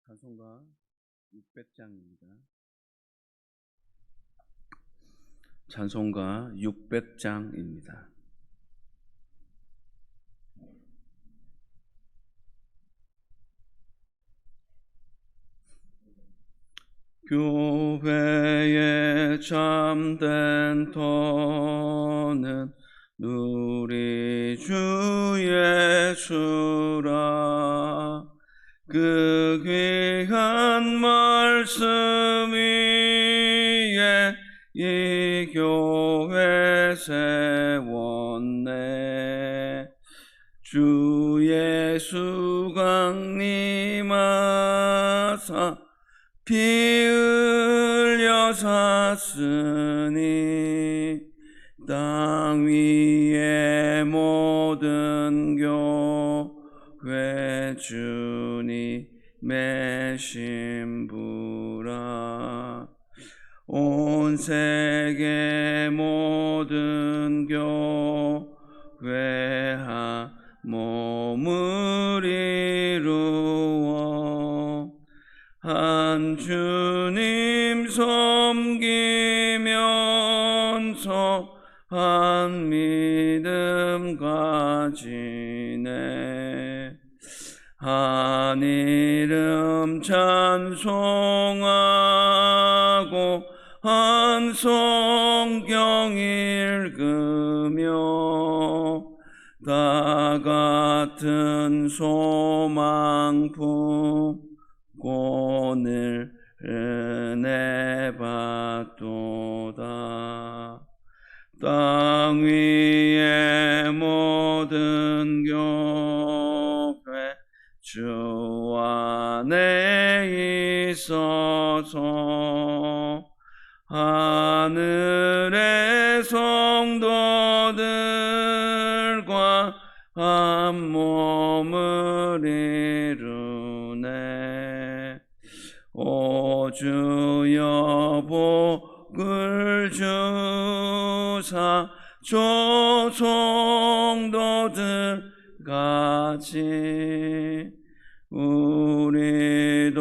찬송가 600장입니다. 찬송가 600장입니다. 교회에 참된 터는 누리 주 예수라. 그 귀한 말씀 위에 이 교회 세웠네. 주 예수 강림하사 피 흘려 샀으니 땅 위의 모든 교회 주님의 신부라. 온 세계 모든 교회 한 몸을 이루어 한 주님 섬기면서 한 믿음 가지네. 한 이름 찬송하고 한 성경 읽으며 다 같은 소망 품고 늘 은혜 받도다. 땅 위의 모든 교회 주 안에 있어서 하늘의 성도들과 한 몸을 이루네. 오 주여 복을 주사 저 성도들 같이 우리도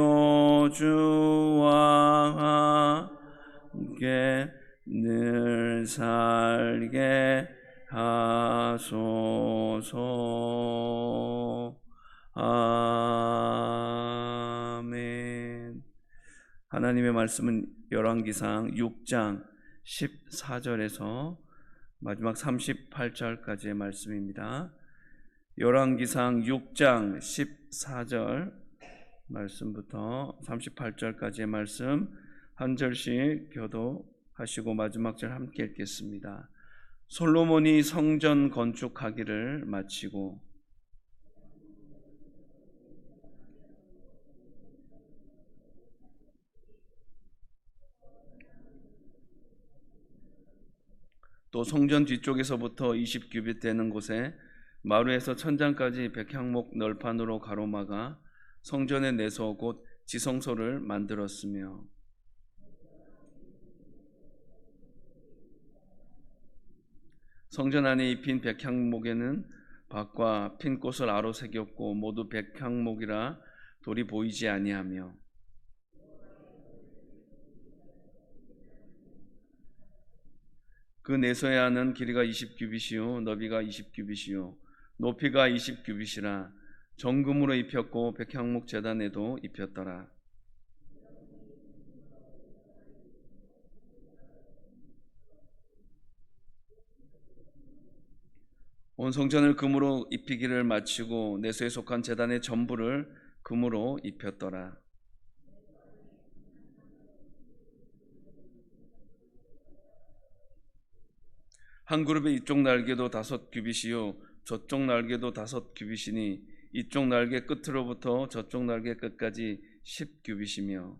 주와 함께 늘 살게 하소서. 아멘. 하나님의 말씀은 열왕기상 6장 14절에서 마지막 38절까지의 말씀입니다. 열왕기상 6장 14절 말씀부터 38절까지의 말씀 한 절씩 교도하시고 마지막 절 함께 읽겠습니다. 솔로몬이 성전 건축하기를 마치고 또 성전 뒤쪽에서부터 20규빗 되는 곳에 마루에서 천장까지 백향목 널판으로 가로막아 성전의 내소 곧 지성소를 만들었으며 성전 안에 입힌 백향목에는 박과 핀 꽃을 아로 새겼고 모두 백향목이라 돌이 보이지 아니하며 그 내소의 안은 길이가 20규빗이요 너비가 20규빗이요 높이가 20규빗이라 정금으로 입혔고 백향목 제단에도 입혔더라. 온 성전을 금으로 입히기를 마치고 내소에 속한 제단의 전부를 금으로 입혔더라. 한 그룹의 이쪽 날개도 5규빗이요 저쪽 날개도 5규빗이니 이쪽 날개 끝으로부터 저쪽 날개 끝까지 10규빗이며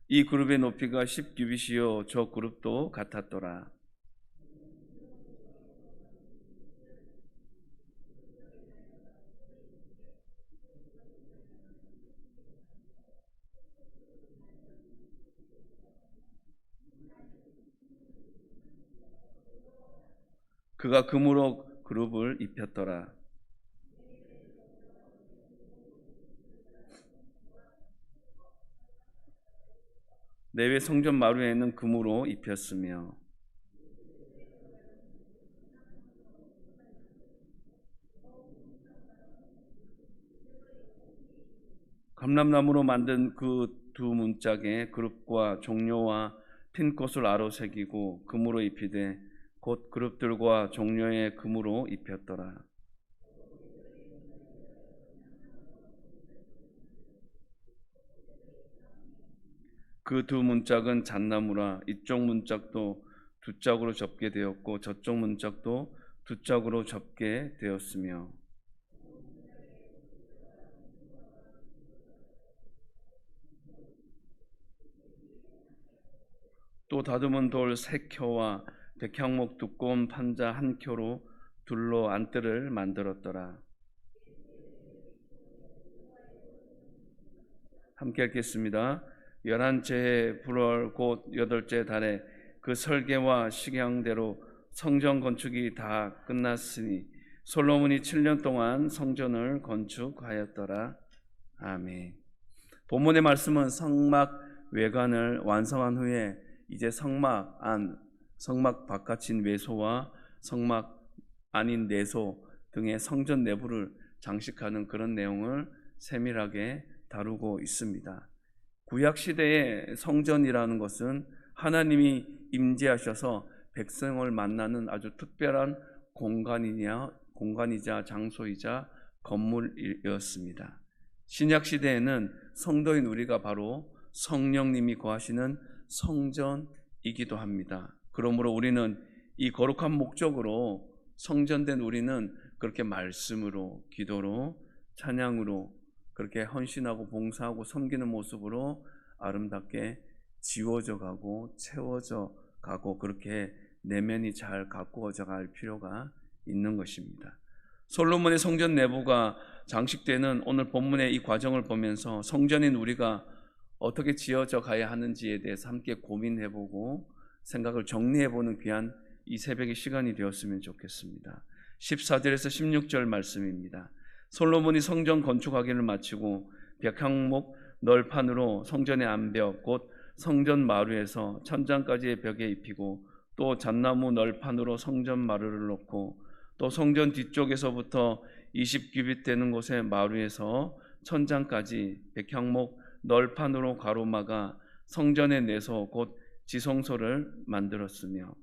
이 그룹의 높이가 10규빗이요 저 그룹도 같았더라. 그가 금으로 그룹을 입혔더라. 내외 성전 마루에는 금으로 입혔으며 감람나무로 만든 그 두 문짝에 그룹과 종려와 핀꽃을 아로 새기고 금으로 입히되 곧 그룹들과 종려에 금으로 입혔더라. 그 두 문짝은 잣나무라. 이쪽 문짝도 두 짝으로 접게 되었고 저쪽 문짝도 두 짝으로 접게 되었으며 또 다듬은 돌 세 켜와 백향목 두꺼운 판자 한 켜로 둘로 안뜰을 만들었더라. 함께 읽겠습니다. 11째 불월 곧 8째 달에 그 설계와 식양대로 성전 건축이 다 끝났으니 솔로몬이 7년 동안 성전을 건축하였더라. 아멘. 본문의 말씀은 성막 외관을 완성한 후에 이제 성막 안, 성막 바깥인 외소와 성막 안인 내소 등의 성전 내부를 장식하는 그런 내용을 세밀하게 다루고 있습니다. 구약 시대의 성전이라는 것은 하나님이 임재하셔서 백성을 만나는 아주 특별한 공간이자 장소이자 건물이었습니다. 신약 시대에는 성도인 우리가 바로 성령님이 거하시는 성전이기도 합니다. 그러므로 우리는 이 거룩한 목적으로 성전된 우리는 그렇게 말씀으로, 기도로, 찬양으로 그렇게 헌신하고 봉사하고 섬기는 모습으로 아름답게 지워져 가고 채워져 가고 그렇게 내면이 잘 가꾸어져 갈 필요가 있는 것입니다. 솔로몬의 성전 내부가 장식되는 오늘 본문의 이 과정을 보면서 성전인 우리가 어떻게 지어져 가야 하는지에 대해서 함께 고민해보고 생각을 정리해보는 귀한 이 새벽의 시간이 되었으면 좋겠습니다. 14절에서 16절 말씀입니다. 솔로몬이 성전 건축하기를 마치고 백향목 널판으로 성전의 암벽 곧 성전 마루에서 천장까지의 벽에 입히고 또 잣나무 널판으로 성전 마루를 놓고 또 성전 뒤쪽에서부터 20규빗 되는 곳의 마루에서 천장까지 백향목 널판으로 가로막아 성전의 내소 곧 지성소를 만들었으며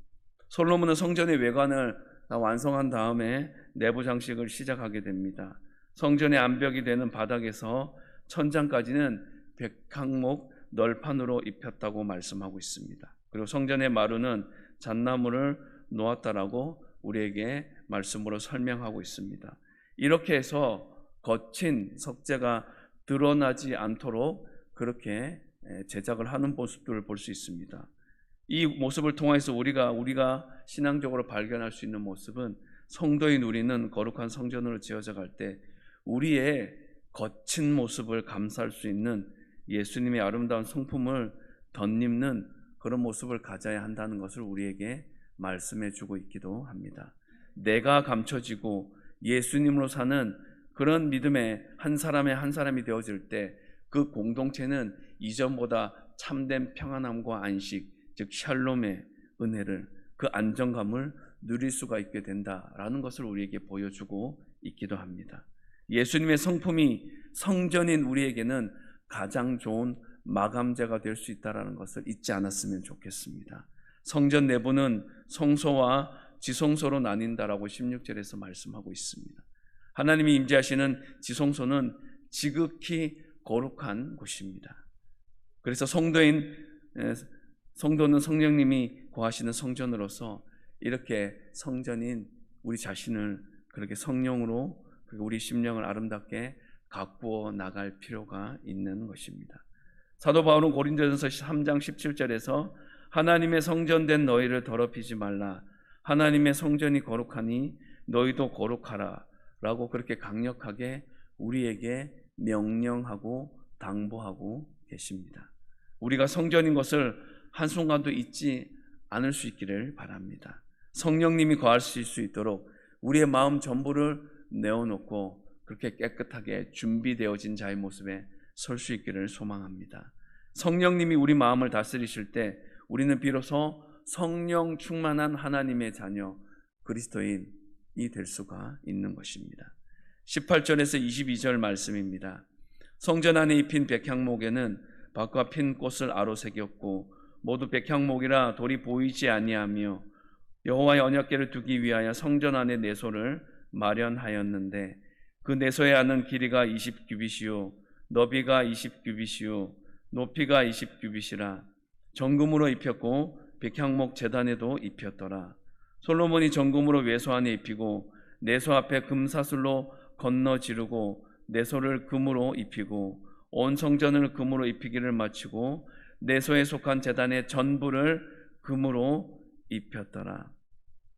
솔로몬은 성전의 외관을 다 완성한 다음에 내부 장식을 시작하게 됩니다. 성전의 암벽이 되는 바닥에서 천장까지는 백향목 널판으로 입혔다고 말씀하고 있습니다. 그리고 성전의 마루는 잣나무를 놓았다라고 우리에게 말씀으로 설명하고 있습니다. 이렇게 해서 거친 석재가 드러나지 않도록 그렇게 제작을 하는 모습들을 볼 수 있습니다. 이 모습을 통해서 우리가 신앙적으로 발견할 수 있는 모습은 성도인 우리는 거룩한 성전으로 지어져 갈 때 우리의 거친 모습을 감쌀 수 있는 예수님의 아름다운 성품을 덧입는 그런 모습을 가져야 한다는 것을 우리에게 말씀해 주고 있기도 합니다. 내가 감춰지고 예수님으로 사는 그런 믿음의 한 사람이 되어질 때 그 공동체는 이전보다 참된 평안함과 안식, 즉 샬롬의 은혜를, 그 안정감을 누릴 수가 있게 된다라는 것을 우리에게 보여주고 있기도 합니다. 예수님의 성품이 성전인 우리에게는 가장 좋은 마감재가 될 수 있다는 것을 잊지 않았으면 좋겠습니다. 성전 내부는 성소와 지성소로 나뉜다라고 16절에서 말씀하고 있습니다. 하나님이 임재하시는 지성소는 지극히 거룩한 곳입니다. 그래서 성도는 성령님이 거하시는 성전으로서 이렇게 성전인 우리 자신을 그렇게 성령으로 우리 심령을 아름답게 가꾸어 나갈 필요가 있는 것입니다. 사도 바울은 고린도전서 3장 17절에서 하나님의 성전된 너희를 더럽히지 말라. 하나님의 성전이 거룩하니 너희도 거룩하라 라고 그렇게 강력하게 우리에게 명령하고 당부하고 계십니다. 우리가 성전인 것을 한순간도 잊지 않을 수 있기를 바랍니다. 성령님이 거할 수 있도록 우리의 마음 전부를 내어놓고 그렇게 깨끗하게 준비되어진 자의 모습에 설 수 있기를 소망합니다. 성령님이 우리 마음을 다스리실 때 우리는 비로소 성령 충만한 하나님의 자녀 그리스도인이 될 수가 있는 것입니다. 18절에서 22절 말씀입니다. 성전 안에 입힌 백향목에는 밭과 핀 꽃을 아로새겼고 모두 백향목이라 돌이 보이지 아니하며 여호와의 언약궤를 두기 위하여 성전 안에 내소를 마련하였는데 그 내소에 하는 길이가 20규빗이요 너비가 20규빗이요 높이가 20규빗이라 정금으로 입혔고 백향목 제단에도 입혔더라. 솔로몬이 정금으로 외소 안에 입히고 내소 앞에 금사슬로 건너 지르고 내소를 금으로 입히고 온 성전을 금으로 입히기를 마치고 내소에 속한 제단의 전부를 금으로 입혔더라.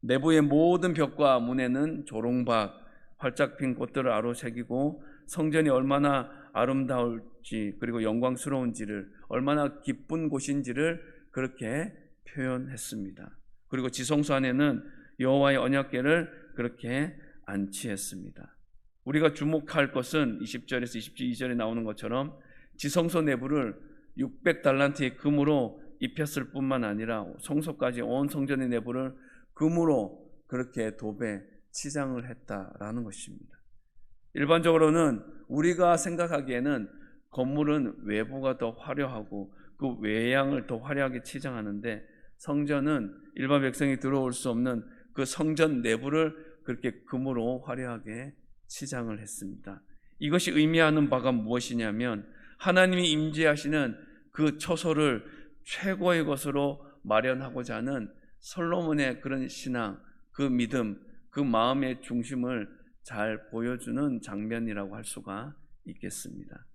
내부의 모든 벽과 문에는 조롱박 활짝 핀 꽃들을 아로새기고 성전이 얼마나 아름다울지 그리고 영광스러운지를 얼마나 기쁜 곳인지를 그렇게 표현했습니다. 그리고 지성소 안에는 여호와의 언약궤를 그렇게 안치했습니다. 우리가 주목할 것은 20절에서 22절에 나오는 것처럼 지성소 내부를 600달란트의 금으로 입혔을 뿐만 아니라 성소까지 온 성전의 내부를 금으로 그렇게 도배 치장을 했다라는 것입니다. 일반적으로는 우리가 생각하기에는 건물은 외부가 더 화려하고 그 외양을 더 화려하게 치장하는데 성전은 일반 백성이 들어올 수 없는 그 성전 내부를 그렇게 금으로 화려하게 치장을 했습니다. 이것이 의미하는 바가 무엇이냐면 하나님이 임재하시는 그 처소를 최고의 것으로 마련하고자 하는 솔로몬의 그런 신앙, 그 믿음, 그 마음의 중심을 잘 보여주는 장면이라고 할 수가 있겠습니다.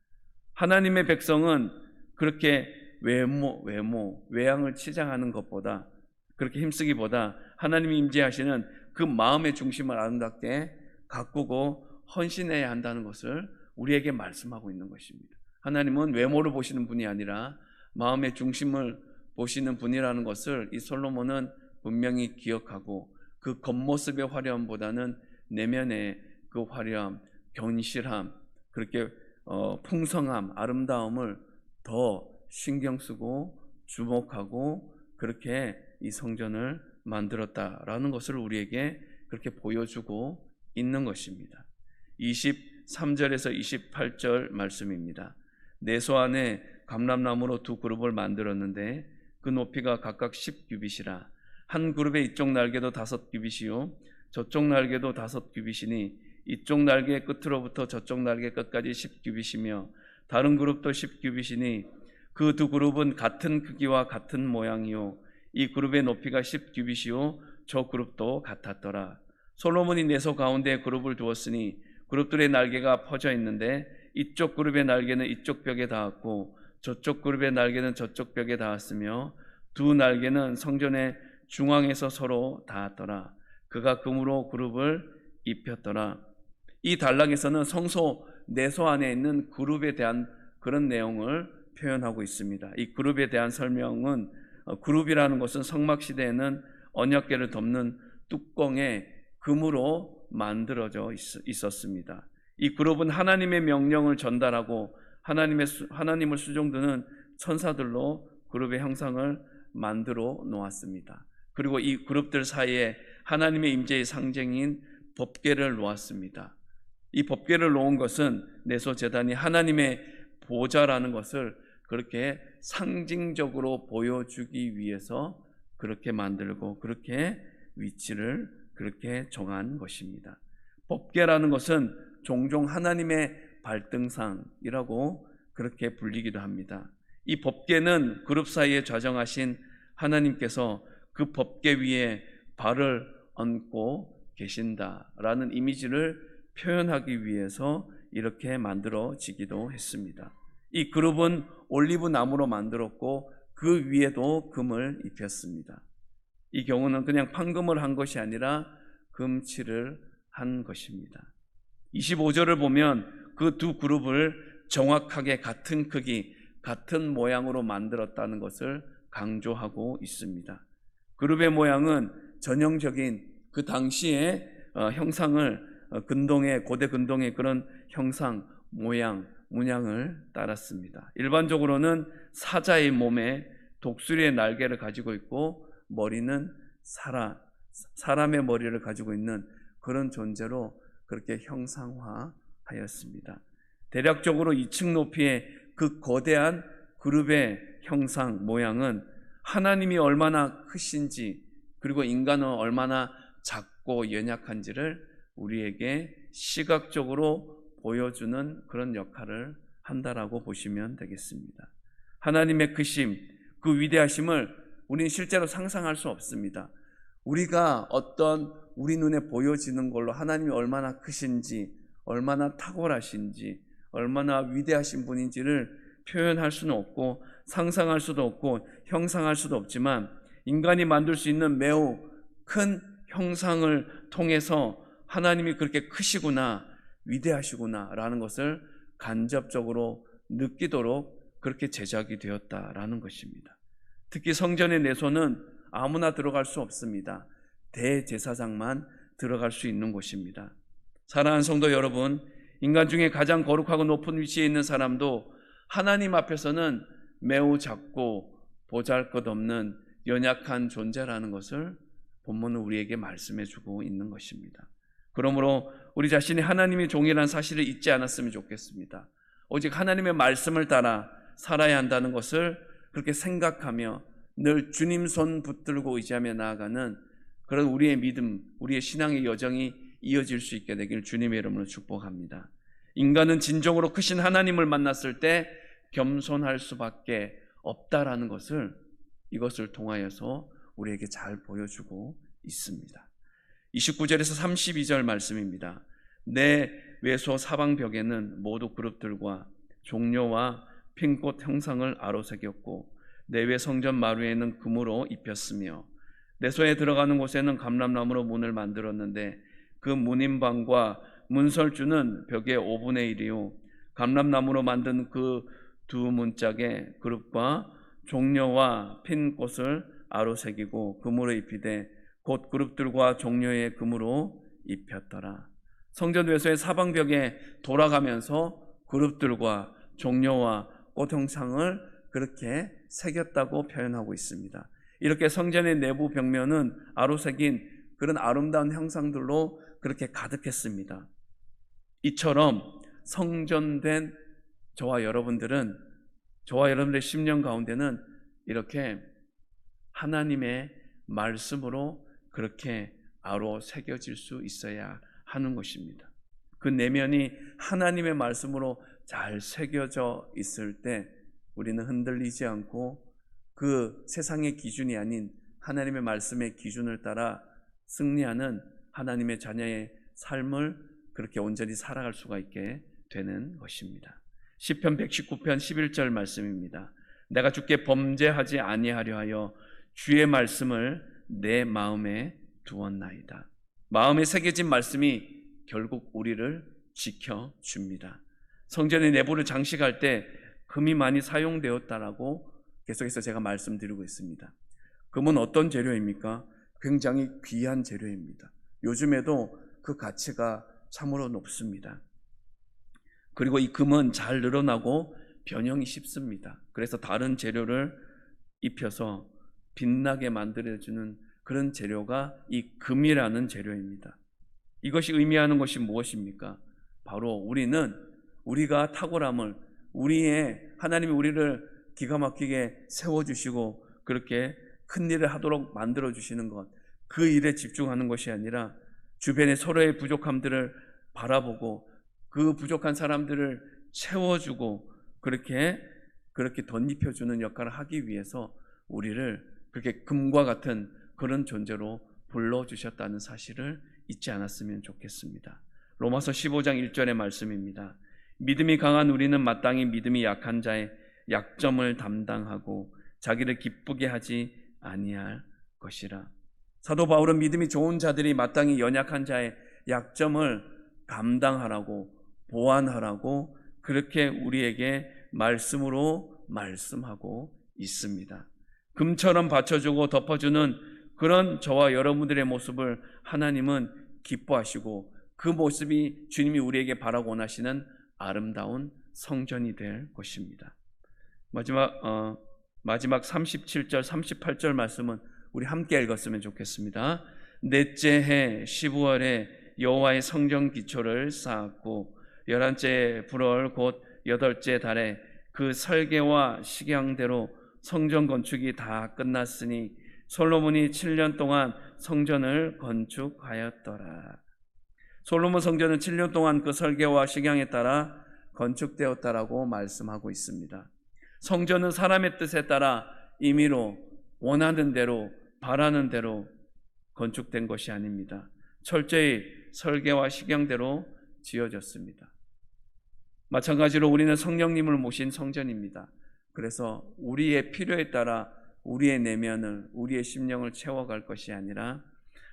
하나님의 백성은 그렇게 외양을 치장하는 것보다 그렇게 힘쓰기보다 하나님이 임재하시는 그 마음의 중심을 아름답게 가꾸고 헌신해야 한다는 것을 우리에게 말씀하고 있는 것입니다. 하나님은 외모를 보시는 분이 아니라 마음의 중심을 보시는 분이라는 것을 이 솔로몬은 분명히 기억하고 그 겉모습의 화려함보다는 내면의 그 화려함, 견실함, 그렇게 풍성함, 아름다움을 더 신경 쓰고 주목하고 그렇게 이 성전을 만들었다라는 것을 우리에게 그렇게 보여주고 있는 것입니다. 23절에서 28절 말씀입니다. 내소 안에 감람나무로 두 그룹을 만들었는데 그 높이가 각각 10규빗이라 한 그룹의 이쪽 날개도 5규빗이요 저쪽 날개도 5규빗이니 이쪽 날개 끝으로부터 저쪽 날개 끝까지 10규빗이며 다른 그룹도 10규빗이니 그 두 그룹은 같은 크기와 같은 모양이요 이 그룹의 높이가 10규빗이요 저 그룹도 같았더라. 솔로몬이 내소 가운데에 그룹을 두었으니 그룹들의 날개가 퍼져 있는데 이쪽 그룹의 날개는 이쪽 벽에 닿았고 저쪽 그룹의 날개는 저쪽 벽에 닿았으며 두 날개는 성전의 중앙에서 서로 닿았더라. 그가 금으로 그룹을 입혔더라. 이 단락에서는 성소 내소 안에 있는 그룹에 대한 그런 내용을 표현하고 있습니다. 이 그룹에 대한 설명은 그룹이라는 것은 성막 시대에는 언약궤를 덮는 뚜껑에 금으로 만들어져 있었습니다. 이 그룹은 하나님의 명령을 전달하고 하나님을 수종드는 천사들로 그룹의 형상을 만들어 놓았습니다. 그리고 이 그룹들 사이에 하나님의 임재의 상징인 법궤를 놓았습니다. 이 법궤를 놓은 것은 내소 제단이 하나님의 보좌라는 것을 그렇게 상징적으로 보여주기 위해서 그렇게 만들고 그렇게 위치를 그렇게 정한 것입니다. 법궤라는 것은 종종 하나님의 발등상이라고 그렇게 불리기도 합니다. 이 법궤는 그룹 사이에 좌정하신 하나님께서 그 법궤 위에 발을 얹고 계신다라는 이미지를 표현하기 위해서 이렇게 만들어지기도 했습니다. 이 그룹은 올리브 나무로 만들었고 그 위에도 금을 입혔습니다. 이 경우는 그냥 판금을 한 것이 아니라 금칠을 한 것입니다. 25절을 보면 그 두 그룹을 정확하게 같은 크기, 같은 모양으로 만들었다는 것을 강조하고 있습니다. 그룹의 모양은 전형적인 그 당시에 형상을 근동의 고대 근동의 그런 형상, 모양, 문양을 따랐습니다. 일반적으로는 사자의 몸에 독수리의 날개를 가지고 있고 머리는 사람의 머리를 가지고 있는 그런 존재로 그렇게 형상화하였습니다. 대략적으로 2층 높이의 그 거대한 그룹의 형상, 모양은 하나님이 얼마나 크신지 그리고 인간은 얼마나 작고 연약한지를 우리에게 시각적으로 보여주는 그런 역할을 한다라고 보시면 되겠습니다. 하나님의 크심, 그 위대하심을 우리는 실제로 상상할 수 없습니다. 우리가 어떤 우리 눈에 보여지는 걸로 하나님이 얼마나 크신지, 얼마나 탁월하신지, 얼마나 위대하신 분인지를 표현할 수는 없고 상상할 수도 없고 형상할 수도 없지만 인간이 만들 수 있는 매우 큰 형상을 통해서 하나님이 그렇게 크시구나, 위대하시구나 라는 것을 간접적으로 느끼도록 그렇게 제작이 되었다라는 것입니다. 특히 성전의 내소는 아무나 들어갈 수 없습니다. 대제사장만 들어갈 수 있는 곳입니다. 사랑하는 성도 여러분, 인간 중에 가장 거룩하고 높은 위치에 있는 사람도 하나님 앞에서는 매우 작고 보잘것없는 연약한 존재라는 것을 본문은 우리에게 말씀해 주고 있는 것입니다. 그러므로 우리 자신이 하나님의 종이라는 사실을 잊지 않았으면 좋겠습니다. 오직 하나님의 말씀을 따라 살아야 한다는 것을 그렇게 생각하며 늘 주님 손 붙들고 의지하며 나아가는 그런 우리의 믿음, 우리의 신앙의 여정이 이어질 수 있게 되길 주님의 이름으로 축복합니다. 인간은 진정으로 크신 하나님을 만났을 때 겸손할 수밖에 없다라는 것을 이것을 통하여서 우리에게 잘 보여주고 있습니다. 29절에서 32절 말씀입니다. 내 외소 사방벽에는 모두 그룹들과 종려와 핀꽃 형상을 아로새겼고 내외 성전 마루에는 금으로 입혔으며 내소에 들어가는 곳에는 감람나무로 문을 만들었는데 그 문인방과 문설주는 벽의 5분의 1이요 감람나무로 만든 그 두 문짝에 그룹과 종려와 핀꽃을 아로새기고 금으로 입히되 곧 그룹들과 종려의 금으로 입혔더라. 성전 외소의 사방벽에 돌아가면서 그룹들과 종려와 꽃 형상을 그렇게 새겼다고 표현하고 있습니다. 이렇게 성전의 내부 벽면은 아로새긴 그런 아름다운 형상들로 그렇게 가득했습니다. 이처럼 성전된 저와 여러분들의 심령 가운데는 이렇게 하나님의 말씀으로 그렇게 아로새겨질 수 있어야 하는 것입니다. 그 내면이 하나님의 말씀으로 잘 새겨져 있을 때 우리는 흔들리지 않고 그 세상의 기준이 아닌 하나님의 말씀의 기준을 따라 승리하는 하나님의 자녀의 삶을 그렇게 온전히 살아갈 수가 있게 되는 것입니다. 시편 119편 11절 말씀입니다. 내가 주께 범죄하지 아니하려 하여 주의 말씀을 내 마음에 두었나이다. 마음에 새겨진 말씀이 결국 우리를 지켜줍니다. 성전의 내부를 장식할 때 금이 많이 사용되었다라고 계속해서 제가 말씀드리고 있습니다. 금은 어떤 재료입니까? 굉장히 귀한 재료입니다. 요즘에도 그 가치가 참으로 높습니다. 그리고 이 금은 잘 늘어나고 변형이 쉽습니다. 그래서 다른 재료를 입혀서 빛나게 만들어주는 그런 재료가 이 금이라는 재료입니다. 이것이 의미하는 것이 무엇입니까? 바로 우리가 탁월함을 하나님이 우리를 기가 막히게 세워주시고 그렇게 큰 일을 하도록 만들어주시는 것, 그 일에 집중하는 것이 아니라 주변의 서로의 부족함들을 바라보고 그 부족한 사람들을 채워주고 그렇게 덧입혀주는 역할을 하기 위해서 우리를 그렇게 금과 같은 그런 존재로 불러주셨다는 사실을 잊지 않았으면 좋겠습니다. 로마서 15장 1절의 말씀입니다. 믿음이 강한 우리는 마땅히 믿음이 약한 자의 약점을 담당하고 자기를 기쁘게 하지 아니할 것이라. 사도 바울은 믿음이 좋은 자들이 마땅히 연약한 자의 약점을 감당하라고, 보완하라고 그렇게 우리에게 말씀으로 말씀하고 있습니다. 금처럼 받쳐주고 덮어주는 그런 저와 여러분들의 모습을 하나님은 기뻐하시고 그 모습이 주님이 우리에게 바라고 원하시는 아름다운 성전이 될 것입니다. 마지막 37절 38절 말씀은 우리 함께 읽었으면 좋겠습니다. 넷째 해 15월에 여호와의 성전 기초를 쌓았고 11째 불월 곧 8째 달에 그 설계와 식양대로 성전 건축이 다 끝났으니 솔로몬이 7년 동안 성전을 건축하였더라. 솔로몬 성전은 7년 동안 그 설계와 식양에 따라 건축되었다라고 말씀하고 있습니다. 성전은 사람의 뜻에 따라 임의로 원하는 대로 바라는 대로 건축된 것이 아닙니다. 철저히 설계와 식양대로 지어졌습니다. 마찬가지로 우리는 성령님을 모신 성전입니다. 그래서 우리의 필요에 따라 우리의 내면을, 우리의 심령을 채워갈 것이 아니라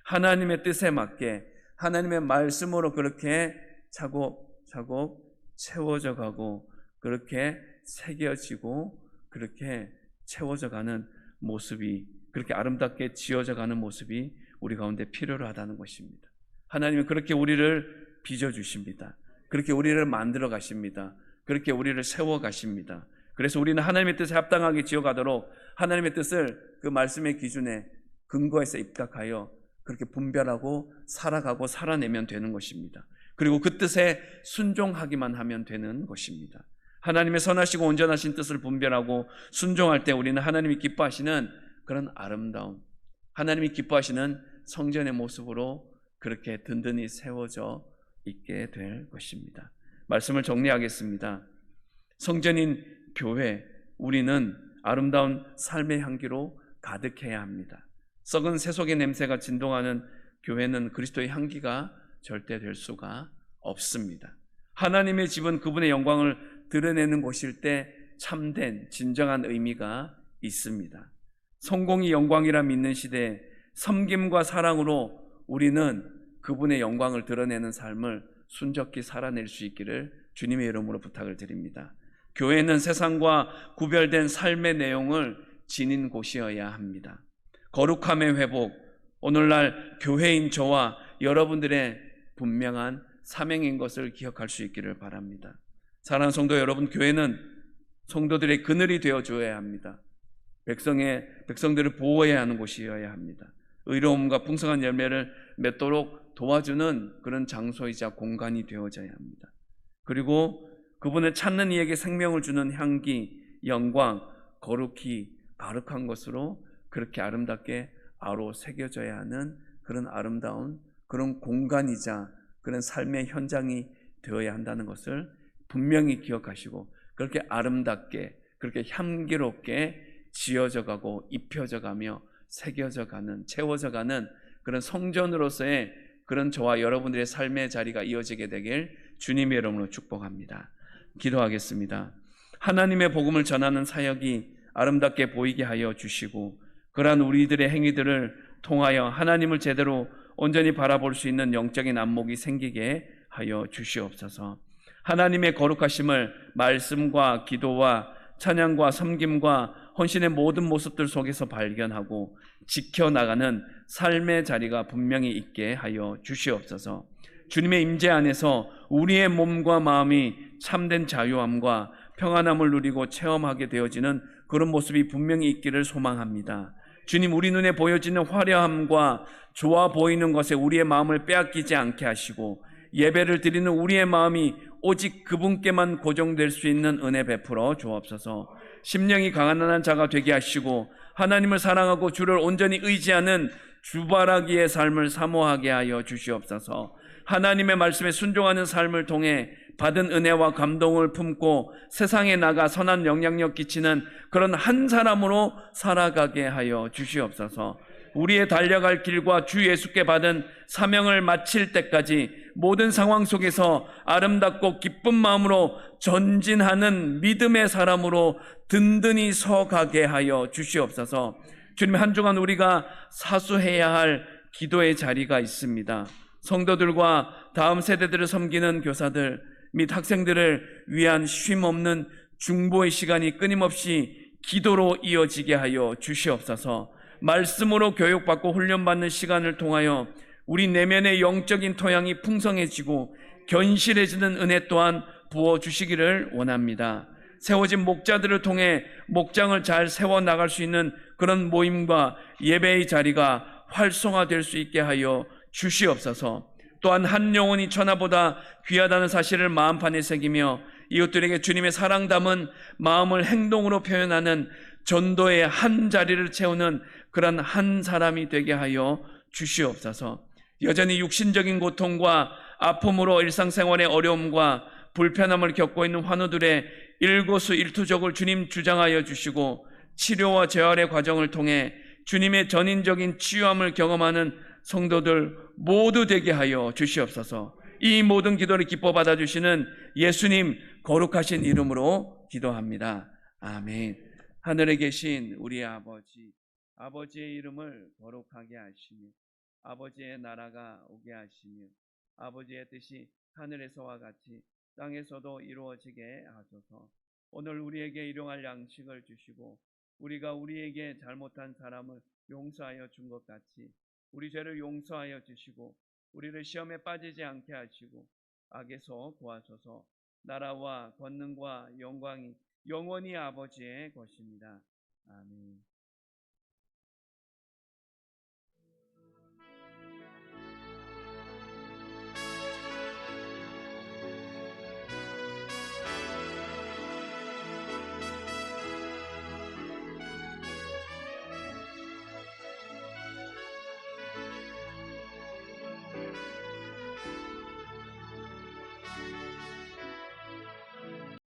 하나님의 뜻에 맞게 하나님의 말씀으로 그렇게 차곡차곡 채워져 가고 그렇게 새겨지고 그렇게 채워져 가는 모습이, 그렇게 아름답게 지어져 가는 모습이 우리 가운데 필요로 하다는 것입니다. 하나님은 그렇게 우리를 빚어주십니다. 그렇게 우리를 만들어 가십니다. 그렇게 우리를 세워 가십니다. 그래서 우리는 하나님의 뜻에 합당하게 지어가도록 하나님의 뜻을 그 말씀의 기준에 근거해서 입각하여 그렇게 분별하고 살아가고 살아내면 되는 것입니다. 그리고 그 뜻에 순종하기만 하면 되는 것입니다. 하나님의 선하시고 온전하신 뜻을 분별하고 순종할 때 우리는 하나님이 기뻐하시는 그런 아름다운, 하나님이 기뻐하시는 성전의 모습으로 그렇게 든든히 세워져 있게 될 것입니다. 말씀을 정리하겠습니다. 성전인 교회, 우리는 아름다운 삶의 향기로 가득해야 합니다. 썩은 세속의 냄새가 진동하는 교회는 그리스도의 향기가 절대 될 수가 없습니다. 하나님의 집은 그분의 영광을 드러내는 곳일 때 참된 진정한 의미가 있습니다. 성공이 영광이라 믿는 시대에 섬김과 사랑으로 우리는 그분의 영광을 드러내는 삶을 순적히 살아낼 수 있기를 주님의 이름으로 부탁을 드립니다. 교회는 세상과 구별된 삶의 내용을 지닌 곳이어야 합니다. 거룩함의 회복, 오늘날 교회인 저와 여러분들의 분명한 사명인 것을 기억할 수 있기를 바랍니다. 사랑하는 성도 여러분, 교회는 성도들의 그늘이 되어줘야 합니다. 백성들을 보호해야 하는 곳이어야 합니다. 의로움과 풍성한 열매를 맺도록 도와주는 그런 장소이자 공간이 되어져야 합니다. 그리고 그분을 찾는 이에게 생명을 주는 향기, 영광, 거룩한 것으로 그렇게 아름답게 아로 새겨져야 하는 그런 아름다운 그런 공간이자 그런 삶의 현장이 되어야 한다는 것을 분명히 기억하시고 그렇게 아름답게 그렇게 향기롭게 지어져 가고 입혀져 가며 새겨져 가는, 채워져 가는 그런 성전으로서의 그런 저와 여러분들의 삶의 자리가 이어지게 되길 주님의 이름으로 축복합니다. 기도하겠습니다. 하나님의 복음을 전하는 사역이 아름답게 보이게 하여 주시고 그러한 우리들의 행위들을 통하여 하나님을 제대로 온전히 바라볼 수 있는 영적인 안목이 생기게 하여 주시옵소서. 하나님의 거룩하심을 말씀과 기도와 찬양과 섬김과 헌신의 모든 모습들 속에서 발견하고 지켜나가는 삶의 자리가 분명히 있게 하여 주시옵소서. 주님의 임재 안에서 우리의 몸과 마음이 참된 자유함과 평안함을 누리고 체험하게 되어지는 그런 모습이 분명히 있기를 소망합니다. 주님, 우리 눈에 보여지는 화려함과 좋아 보이는 것에 우리의 마음을 빼앗기지 않게 하시고 예배를 드리는 우리의 마음이 오직 그분께만 고정될 수 있는 은혜 베풀어 주옵소서. 심령이 강한 자가 되게 하시고 하나님을 사랑하고 주를 온전히 의지하는 주바라기의 삶을 사모하게 하여 주시옵소서. 하나님의 말씀에 순종하는 삶을 통해 받은 은혜와 감동을 품고 세상에 나가 선한 영향력 끼치는 그런 한 사람으로 살아가게 하여 주시옵소서. 우리의 달려갈 길과 주 예수께 받은 사명을 마칠 때까지 모든 상황 속에서 아름답고 기쁜 마음으로 전진하는 믿음의 사람으로 든든히 서가게 하여 주시옵소서. 주님, 한 주간 우리가 사수해야 할 기도의 자리가 있습니다. 성도들과 다음 세대들을 섬기는 교사들 및 학생들을 위한 쉼없는 중보의 시간이 끊임없이 기도로 이어지게 하여 주시옵소서. 말씀으로 교육받고 훈련받는 시간을 통하여 우리 내면의 영적인 토양이 풍성해지고 견실해지는 은혜 또한 부어주시기를 원합니다. 세워진 목자들을 통해 목장을 잘 세워나갈 수 있는 그런 모임과 예배의 자리가 활성화될 수 있게 하여 주시옵소서. 또한 한 영혼이 천하보다 귀하다는 사실을 마음판에 새기며 이웃들에게 주님의 사랑 담은 마음을 행동으로 표현하는 전도의 한 자리를 채우는 그런 한 사람이 되게 하여 주시옵소서. 여전히 육신적인 고통과 아픔으로 일상생활의 어려움과 불편함을 겪고 있는 환우들의 일거수일투족을 주님 주장하여 주시고 치료와 재활의 과정을 통해 주님의 전인적인 치유함을 경험하는 성도들 모두 되게 하여 주시옵소서. 이 모든 기도를 기뻐 받아주시는 예수님 거룩하신 이름으로 기도합니다. 아멘. 하늘에 계신 우리 아버지, 아버지의 이름을 거룩하게 하시며 아버지의 나라가 오게 하시며 아버지의 뜻이 하늘에서와 같이 땅에서도 이루어지게 하소서. 오늘 우리에게 일용할 양식을 주시고 우리가 우리에게 잘못한 사람을 용서하여 준 것 같이 우리 죄를 용서하여 주시고 우리를 시험에 빠지지 않게 하시고 악에서 구하소서. 나라와 권능과 영광이 영원히 아버지의 것입니다. 아멘.